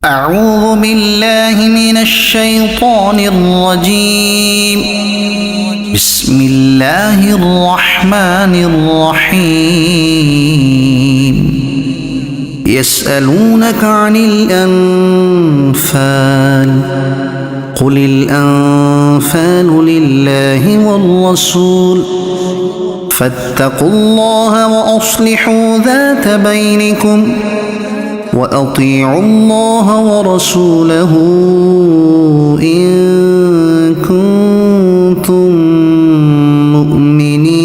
أعوذ بالله من الشيطان الرجيم. بسم الله الرحمن الرحيم. يسألونك عن الأنفال قل الأنفال لله والرسول فاتقوا الله وأصلحوا ذات بينكم وأطيعوا الله ورسوله إن كنتم مؤمنين.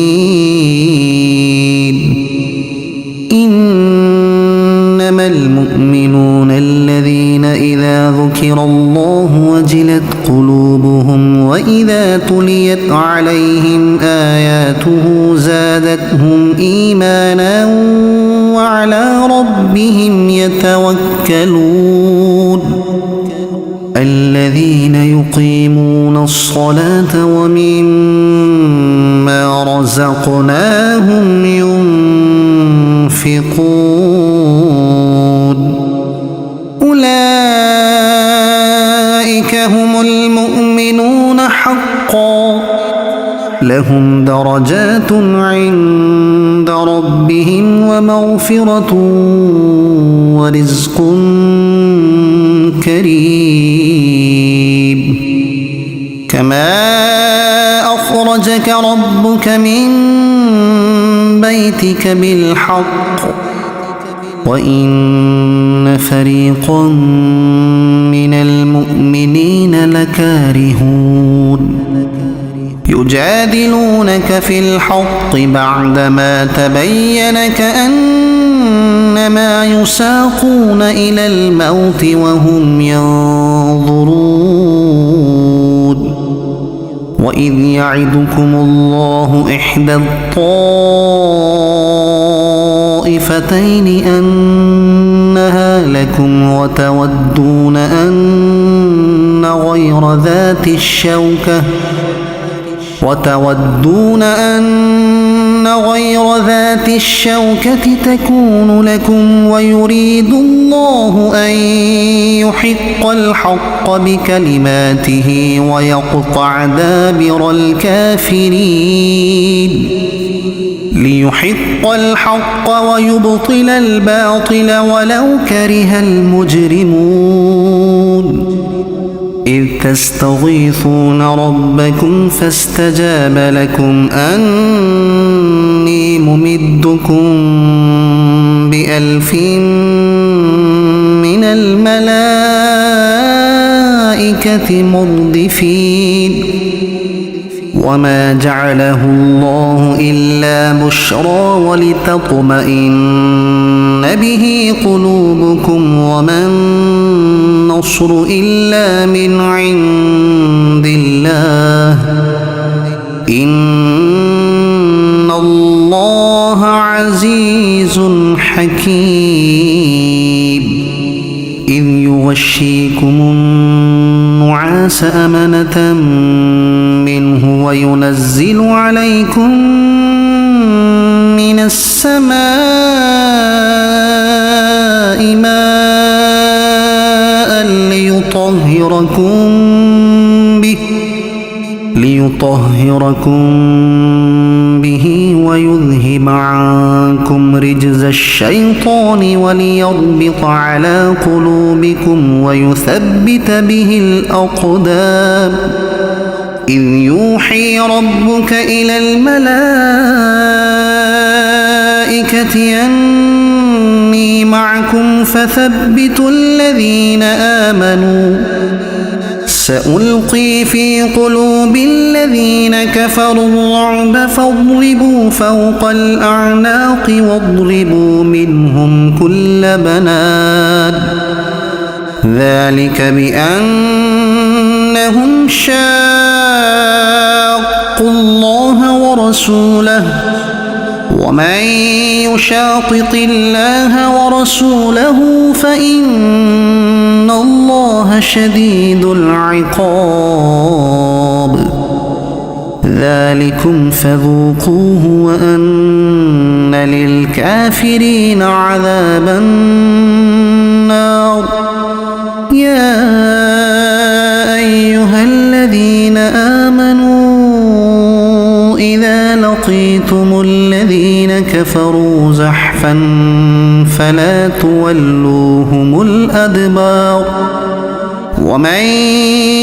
إنما المؤمنون الذين إذا ذكر الله وجلت قلوبهم وإذا تليت عليهم آياته زادتهم إيمانا وعلى ربهم يتوكلون. الذين يقيمون الصلاة ومما رزقناهم ينفقون. أولئك هم المؤمنون حقا لهم درجات عند ربهم ومغفرة ورزق كريم. كما أخرجك ربك من بيتك بالحق وإن فريقا من المؤمنين لكارهون. يجادلونك في الحق بعدما تبين كأنما يساقون إلى الموت وهم ينظرون. وإذ يعدكم الله إحدى الطائفتين أنها لكم وتودون أن غير ذات الشوكة تكون لكم ويريد الله أن يحق الحق بكلماته ويقطع دابر الكافرين. ليحق الحق ويبطل الباطل ولو كره المجرمون. إذ تستغيثون ربكم فاستجاب لكم أني ممدكم ب1000 من الملائكة مردفين. وما جعله الله إلا بشرى ولتطمئن به قلوبكم وما النصر إلا من عند الله إن الله عزيز حكيم. إذ يغشيكم النعاس أمنة منه وينزل عليكم من السماء ماء ليطهركم به ويذهب عنكم رجز الشيطان وليربط على قلوبكم ويثبت به الأقدام. إذ يوحي ربك إلى الملائكة أني معكم فثبتوا الذين آمنوا. سألقي في قلوب الذين كفروا الرعب فاضربوا فوق الأعناق واضربوا منهم كل بنان. ذلك بأنهم شاقوا الله ورسوله ومن يشاقق الله ورسوله فإن الله شديد العقاب. ذلكم فذوقوه وأن للكافرين عذاب النار كفروا زحفا فلا تولوهم الأدبار ومن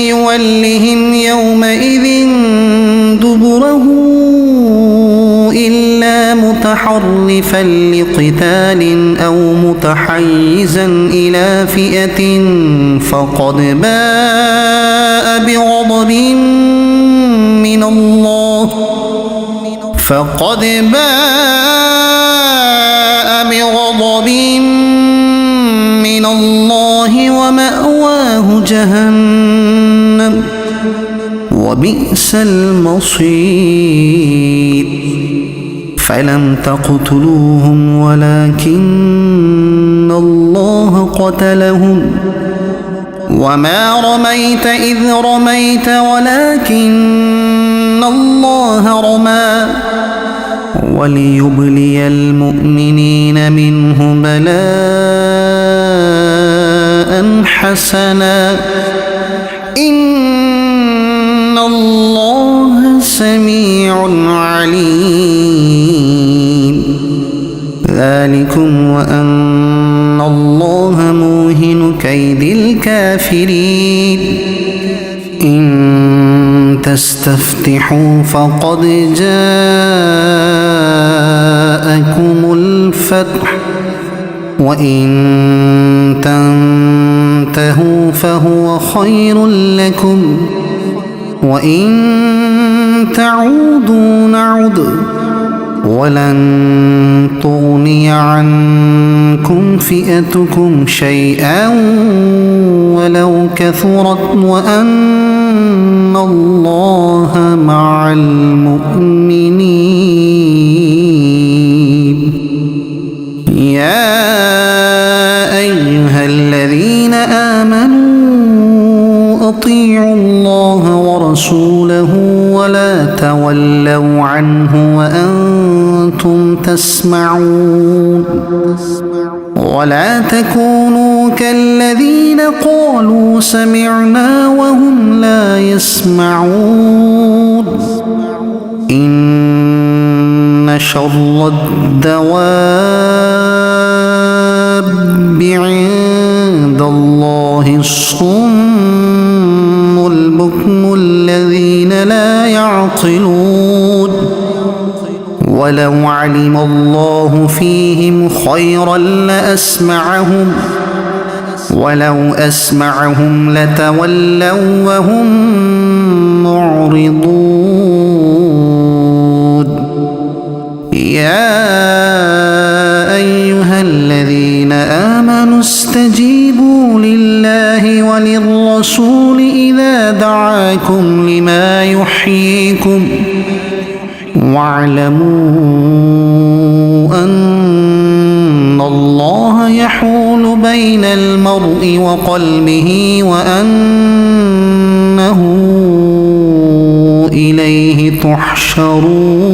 يولهم يومئذ دبره إلا متحرفا لقتال أو متحيزا إلى فئة فقد باء بغضب من الله ومأواه جهنم وبئس المصير فلم تقتلوهم ولكن الله قتلهم وما رميت إذ رميت ولكن الله رمى وليبلي المؤمنين منه بلاء حسنا إن الله سميع عليم ذلكم وأن الله موهن كيد الكافرين إن تستفتحوا فقد جاءكم الفتح وإن تنتهوا فهو خير لكم وإن تعودوا نعد ولن تغني عنكم فئتكم شيئا ولو كثرت وأن الله مع المؤمنين يا أيها الذين آمنوا أطيعوا الله ورسوله ولا تولوا عنه وأنتم تسمعون ولا تكونوا كالذين قالوا سمعنا وهم لا يسمعون إن شر الدواب عند الله الصم البكم الذين لا يعقلون ولو علم الله فيهم خيرا لأسمعهم ولو أسمعهم لتولوا وهم معرضون يا أيها الذين آمنوا استجيبوا لله وللرسول إذا دعاكم لما يحييكم واعلموا أن الله يحول بين المرء وقلبه وأنه إليه تحشرون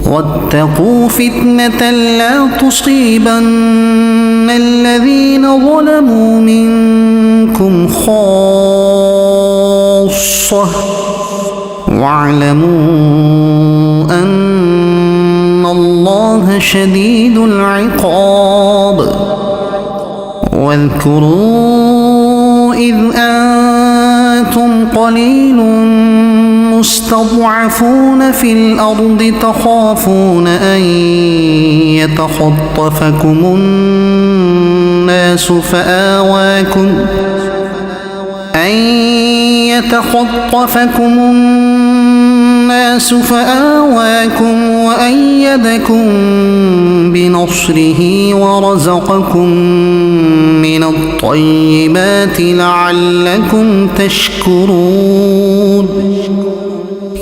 واتقوا فتنة لا تصيبن الذين ظلموا منكم خاصة واعلموا أن الله شديد العقاب واذكروا إذ أنتم قليل مستضعفون في الأرض تخافون أن يتخطفكم الناس فآواكم وأيدكم بنصره ورزقكم من الطيبات لعلكم تشكرون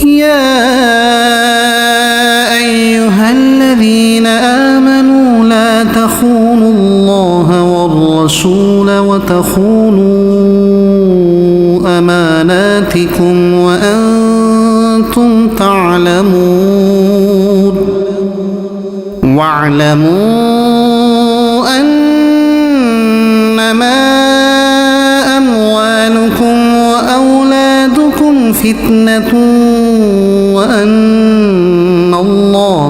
يا أيها الذين آمنوا لا تخونوا الله والرسول وتخونوا أماناتكم وأنتم تعلمون واعلموا أنما أموالكم وأولادكم فتنة وأن الله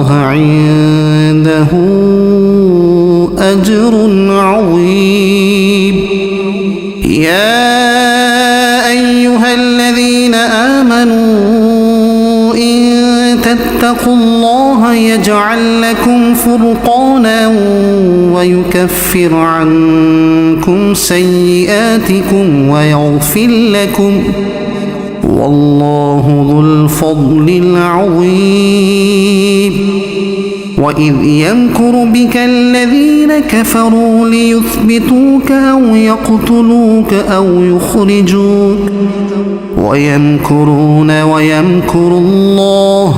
أجر عظيم. يا أيها الذين آمنوا إن تتقوا الله يجعل لكم فرقانا ويكفر عنكم سيئاتكم ويغفر لكم، والله ذو الفضل العظيم. وإذ يمكر بك الذين كفروا ليثبتوك أو يقتلوك أو يخرجوك ويمكرون ويمكر الله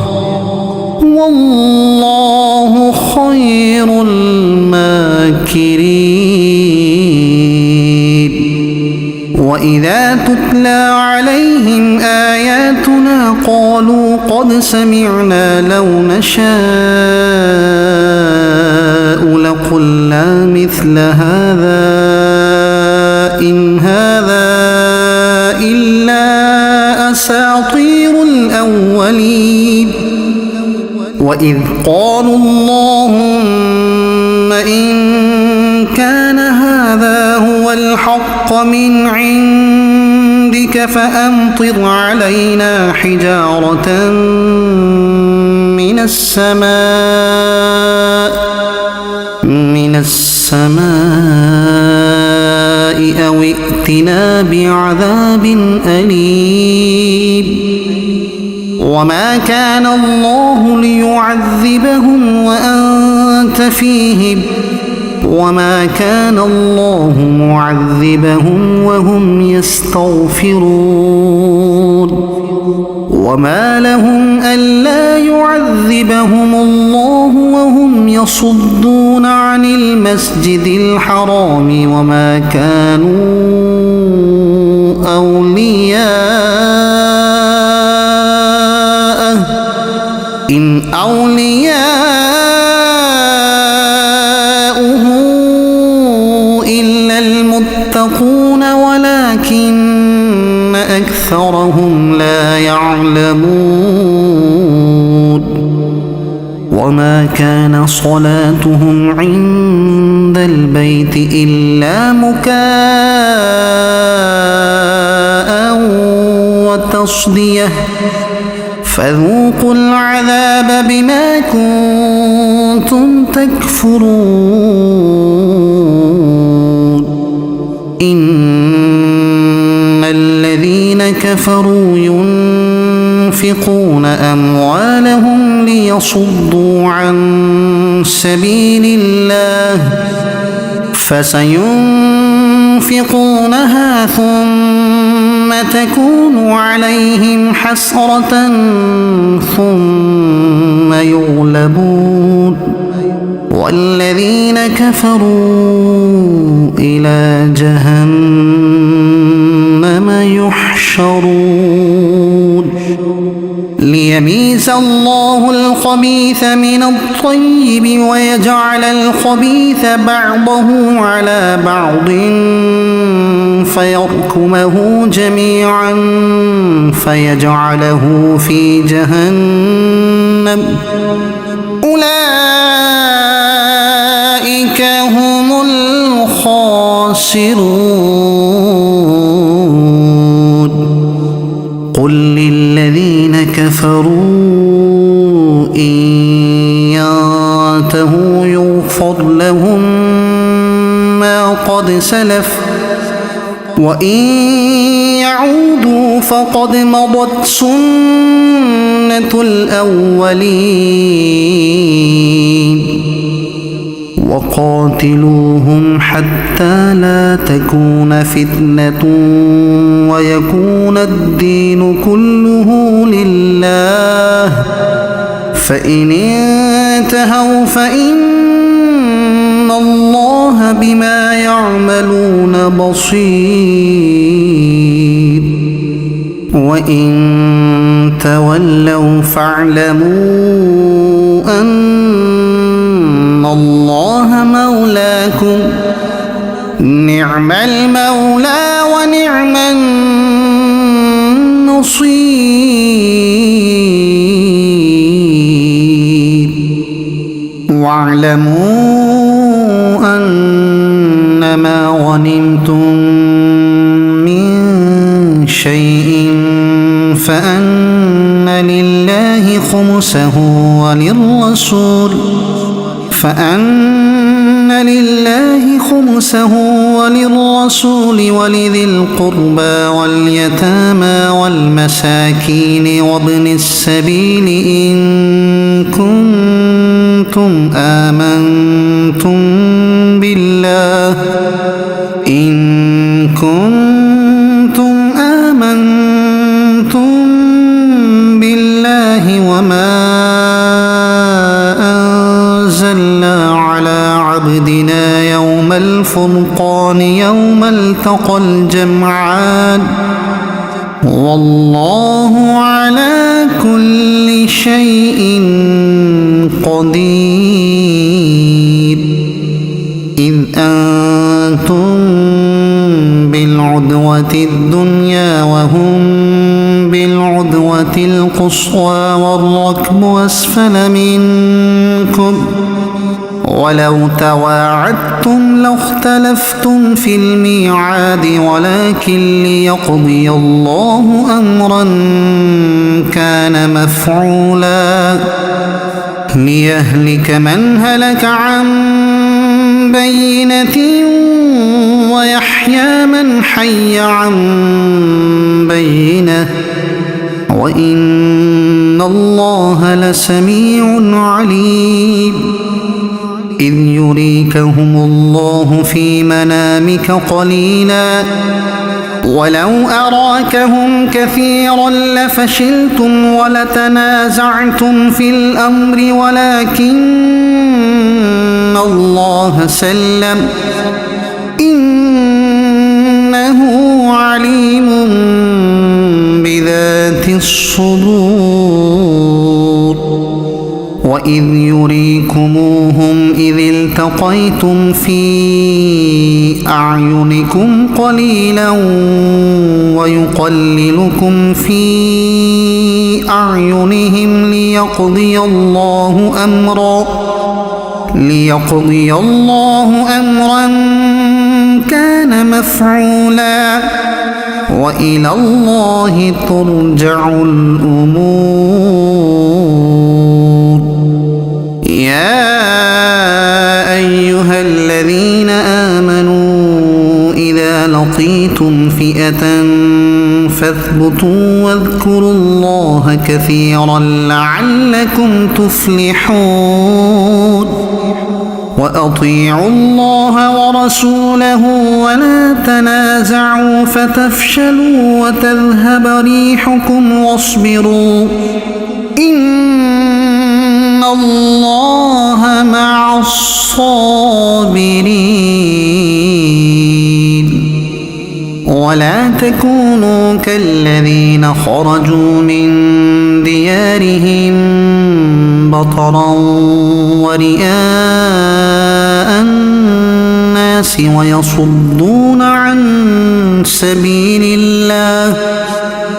والله خير الماكرين. وإذا تتلى عليهم آياتنا قالوا قد سمعنا لو نشاء لقلنا مثل هذا إن هذا إلا أساطير الأولين. وإذ قالوا اللهم إن كان هذا هو الحق من عندك فأمطر علينا حجارة من السماء أو ائتنا بعذاب أليم. وما كان الله ليعذبهم وأنت فيهم وما كان الله معذبهم وهم يستغفرون. وما لهم ألا يعذبهم الله وهم يصدون عن المسجد الحرام وما كانوا أولياءه إن أولياؤه إلا المتقون ولكن أكثرهم لا يعلمون. وما كان صلاتهم عند البيت إلا مكاء وتصدية فذوقوا العذاب بما كنتم تكفرون. إن الذين كفروا ينفقون أموالهم ليصدوا عن سبيل الله فسينفقونها ثم تكون عليهم حسرة ثم يغلبون والذين كفروا إلى جهنم يحشرون. ليميز الله الخبيث من الطيب ويجعل الخبيث بعضه على بعض فيركمه جميعا فيجعله في جهنم أولئك هم الخاسرون. قل للذين كفروا إن ينتهوا يغفر لهم ما قد سلف وإن يعودوا فقد مضت سنة الأولين. وقاتلوهم حتى لا تكون فتنة ويكون الدين كله لله فإن انتهوا فإن الله بما يعملون بصير. وإن تولوا فاعلموا أن الله مولاكم نعم المولى ونعم النصير. واعلموا أن ما غنمتم من شيء فأن لله خمسه وللرسول ولذي القربى واليتامى والمساكين وابن السبيل إن كنتم آمنتم بالله وما أنزلنا على عبدنا يوم الفرقان يوم التقى الجمعان والله على كل شيء قدير إذ أنتم بالعدوة الدنيا وهم بالعدوة القصوى والركب أسفل منكم ولو تواعدتم لاختلفتم في الميعاد ولكن ليقضي الله أمرا كان مفعولا ليهلك من هلك عن بينة ويحيى من حي عن بينة وإن الله لسميع عليم إذ يريكهم الله في منامك قليلا ولو أراكهم كثيرا لفشلتم ولتنازعتم في الأمر ولكن الله سلم إنه عليم بذات الصدور وإذ يريكموهم إذ التقيتم في أعينكم قليلا ويقللكم في أعينهم ليقضي الله أمرا كان مفعولا وإلى الله ترجع الأمور يا أيها الذين آمنوا إذا لقيتم فئة فاثبتوا واذكروا الله كثيرا لعلكم تفلحون وأطيعوا الله ورسوله ولا تنازعوا فتفشلوا وتذهب ريحكم واصبروا إن الله مع الصابرين ولا تكونوا كالذين خرجوا من ديارهم بطرا ورئاء الناس ويصدون عن سبيل الله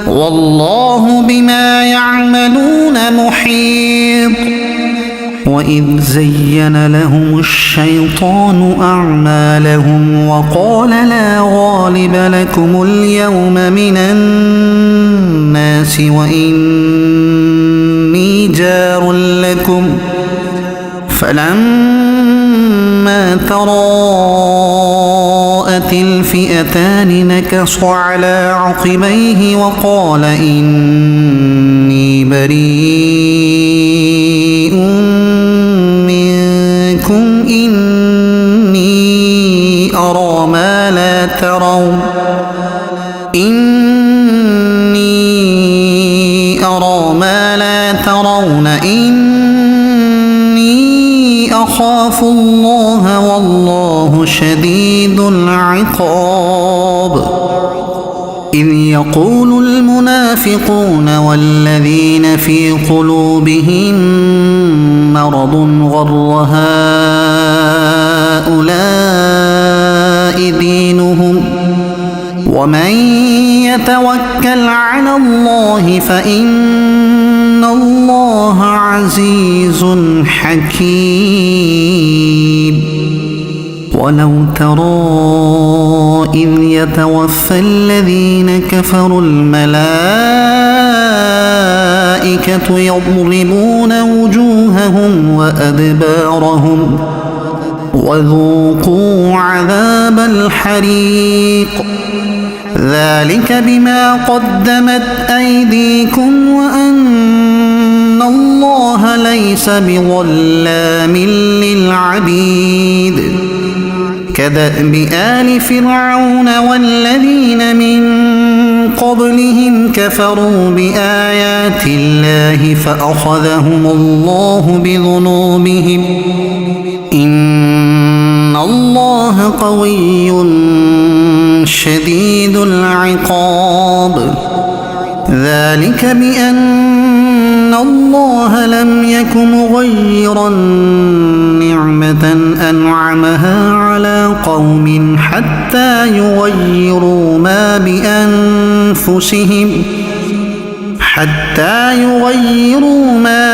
والله بما يعملون محيط وإذ زين لهم الشيطان أعمالهم وقال لا غالب لكم اليوم من الناس وإني جار لكم فلما تراءت الفئتان نكص على عقبيه وقال إني بريء منكم إني أرى ما لا ترون إني أخاف الله والله شديد العقاب إذ يقول المنافقون والذين في قلوبهم مرض غر هؤلاء دينهم ومن يتوكل على الله فإن الله عزيز حكيم ولو ترى إذ يتوفى الذين كفروا الملائكة يضربون وجوههم وأدبارهم وذوقوا عذاب الحريق ذلك بما قدمت أيديكم وأن الله ليس بظلام للعبيد كدأب آل فرعون والذين من قبلهم كفروا بآيات الله فأخذهم الله بذنوبهم إن الله قوي شديد العقاب ذلك بأن الله لم يك مغيرا نعمة أنعمها على قوم حتى يغيروا ما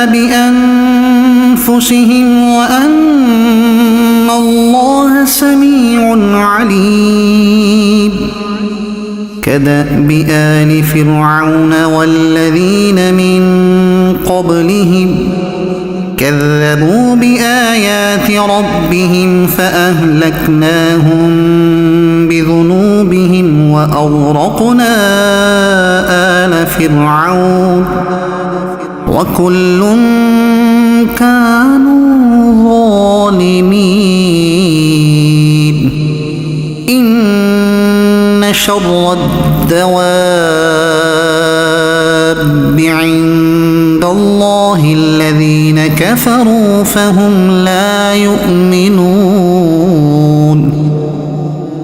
بأنفسهم وأن الله سميع عليم كدأب آل فرعون والذين من قبلهم كذبوا بآيات ربهم فأهلكناهم بذنوبهم وأغرقنا آل فرعون وكل كانوا ظالمين إن شر الدواب عند الله الذين كفروا فهم لا يؤمنون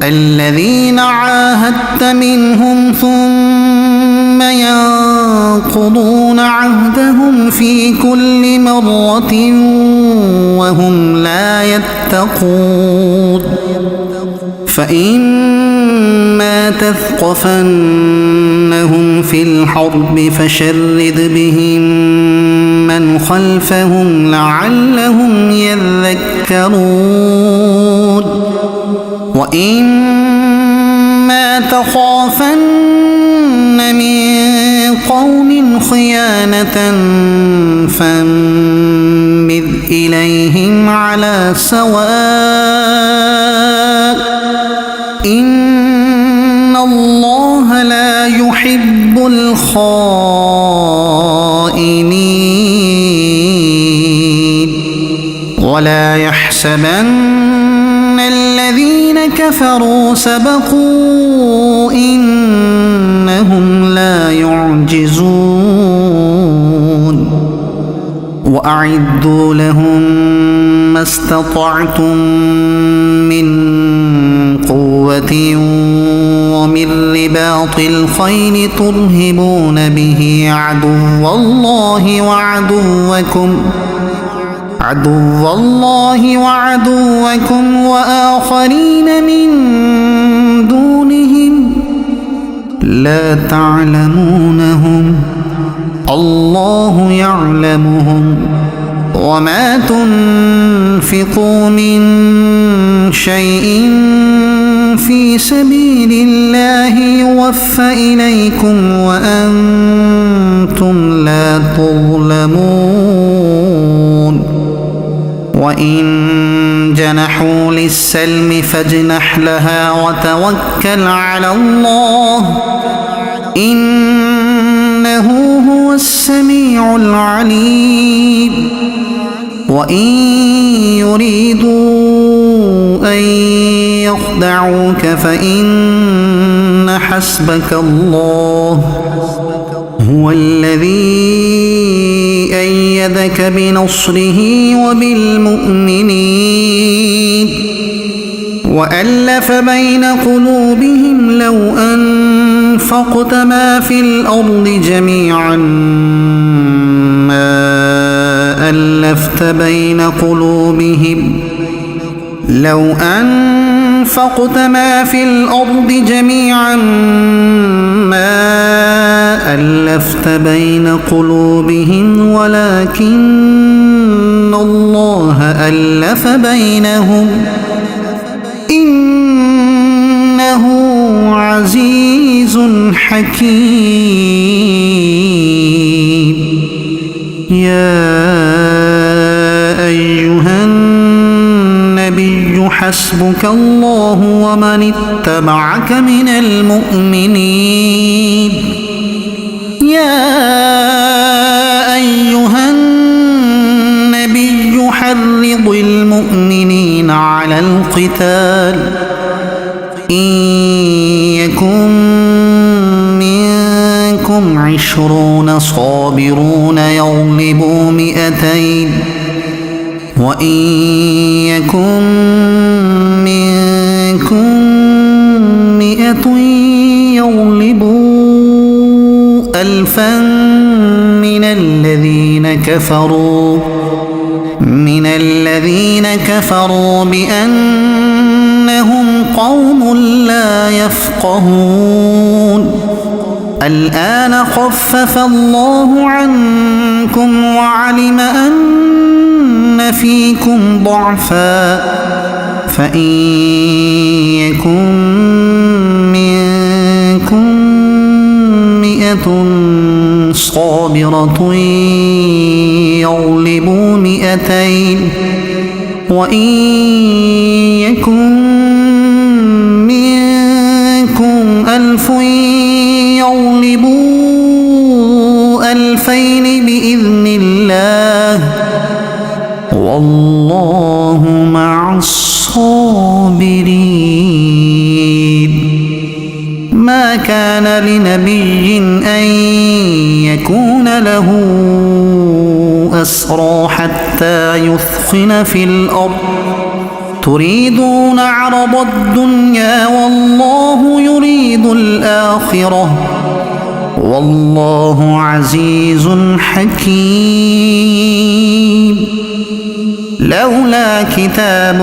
الذين عاهدت منهم ثم ينقضون عهدهم في كل مرة وهم لا يتقون فإما تثقفنهم في الحرب فشرد بهم من خلفهم لعلهم يذكرون وإما تخافن من قوم خيانة فانبذ إليهم على سواء إن الله لا يحب الخائنين ولا يحسبن الذين كفروا سبقوا إنهم لا يعجزون وأعدوا لهم ما استطعتم من قوة ومن رباط الخيل ترهبون به عدو الله وعدوكم وآخرين من دونهم لا تعلمونهم الله يعلمهم وما تنفقوا من شيء في سبيل الله يوفى إليكم وأنتم لا تظلمون وإن جنحوا للسلم فاجنح لها وتوكل على الله إنه هو السميع العليم وإن يريدوا أن يخدعوك فإن حسبك الله هو الذي أيدك بنصره وبالمؤمنين وألف بين قلوبهم لو أنفقت ما في الأرض جميعا ما ألفت بين قلوبهم لو أنفقت ما في الأرض جميعا ما ألفت بين قلوبهم ولكن الله ألف بينهم إنه عزيز حكيم. يا أيها النبي حسبك الله ومن اتبعك من المؤمنين. يا أيها النبي حرض المؤمنين على القتال. إن يكن منكم 20 صابرون يغلبوا 200 وإن يكن منكم 100 يغلبوا 1000 من الذين كفروا بأنهم قوم لا يفقهون. الآن خفف الله عنكم وعلم أن فيكم ضعفا فإن يكن منكم 100 صابرة يغلبوا 200 وإن يكن منكم 1000 يغلبوا 2000 بإذن الله والله مع الصابرين. ما كان لنبي أن يكون له أسرى حتى يثخن في الأرض تريدون عرض الدنيا والله يريد الآخرة والله عزيز حكيم. لولا كتاب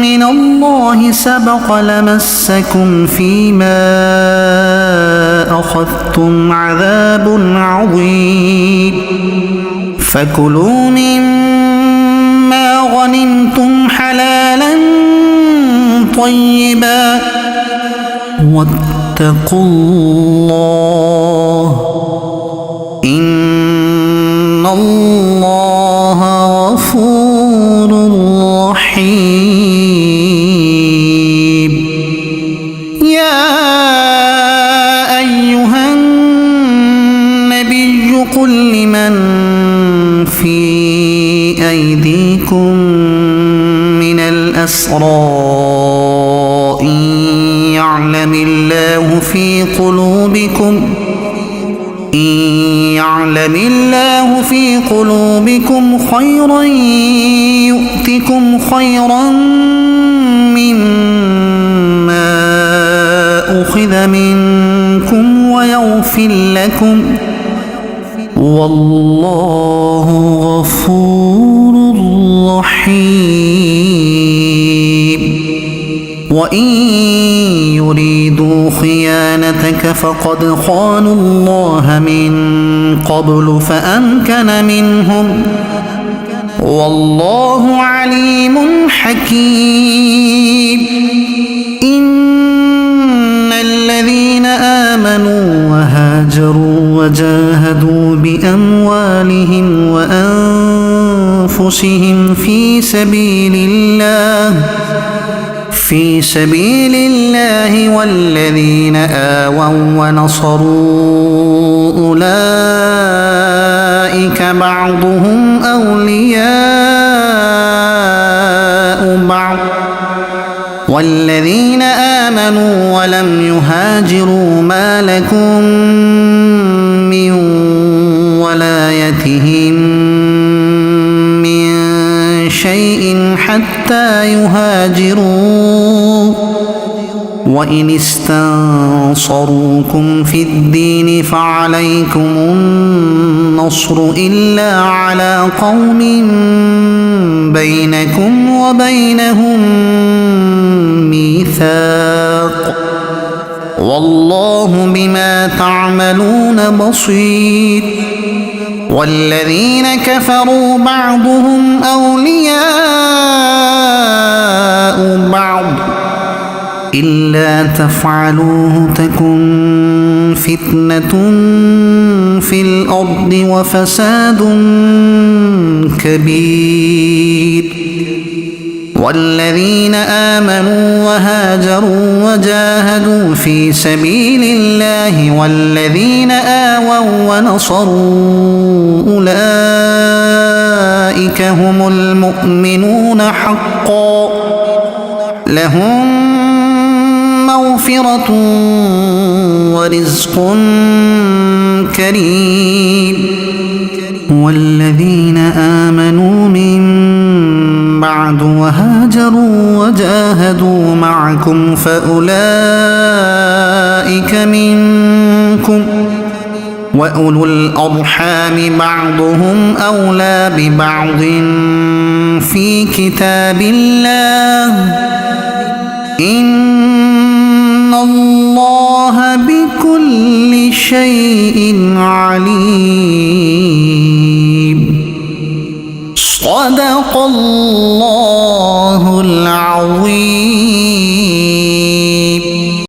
من الله سبق لمسكم فيما أخذتم عذاب عظيم. فكلوا مما غنمتم حلالا طيبا واتقوا الله إن الله غفور رحيم. يا أيها النبي قل لمن في أيديكم من الأسرى إن يعلم الله في قلوبكم خيرا يؤتكم خيرا مما أخذ منكم ويغفر لكم والله غفور رحيم. وإن يريدوا خيانتك فقد خانوا الله من قبل فأمكن منهم والله عليم حكيم. إن الذين آمنوا وهاجروا وجاهدوا بأموالهم وأنفسهم في سبيل الله والذين آووا ونصروا أولئك بعضهم أولياء بعض والذين آمنوا ولم يهاجروا ما لكم من ولايتهم من شيء حتى يهاجروا وإن استنصروكم في الدين فعليكم النصر إلا على قوم بينكم وبينهم ميثاق والله بما تعملون بصير. والذين كفروا بعضهم أولياء أولياء بعض إلا تفعلوه تكن فتنة في الأرض وفساد كبير. والذين آمنوا وهاجروا وجاهدوا في سبيل الله والذين آووا ونصروا أولئك هم المؤمنون حقا لهم مغفرة ورزق كريم. والذين آمنوا من بعد وهاجروا وجاهدوا معكم فأولئك منكم وأولو الأرحام بعضهم أولى ببعض في كتاب الله إن الله بكل شيء عليم. صدق الله العظيم.